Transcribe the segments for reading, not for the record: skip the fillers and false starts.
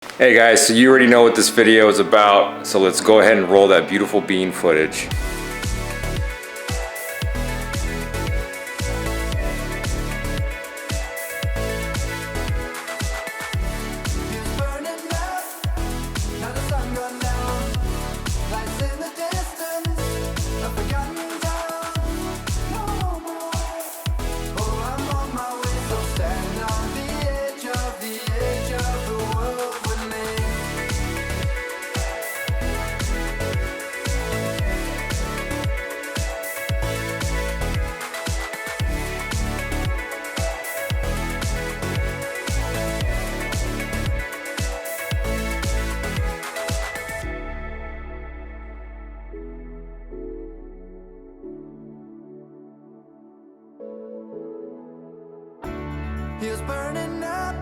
Hey guys, so you already know what this video is about, so let's go ahead and roll that beautiful bean footage. He was burning up,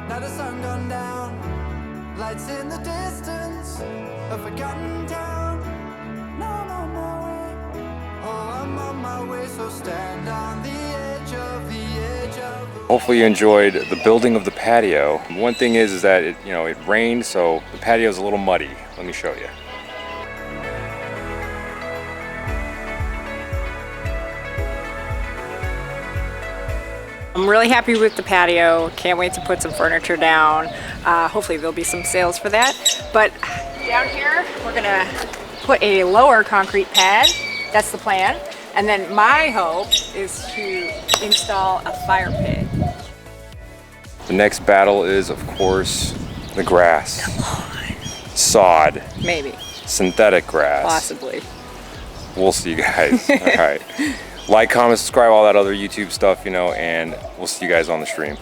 now the sun gone down. Lights in the distance, a forgotten town. No, I'm on my way, oh, I'm on my way. So stand on the edge of the Hopefully you enjoyed the building of the patio. One thing is that it rained, so the patio is a little muddy. Let me show you. I'm really happy with the patio. Can't wait to put some furniture down. Hopefully there'll be some sales for that. But down here, we're gonna put a lower concrete pad. That's the plan. And then my hope is to install a fire pit. The next battle is, of course, the grass. Sod. Maybe. Synthetic grass. Possibly. We'll see you guys. All right. Like, comment, subscribe, all that other YouTube stuff, and we'll see you guys on the stream.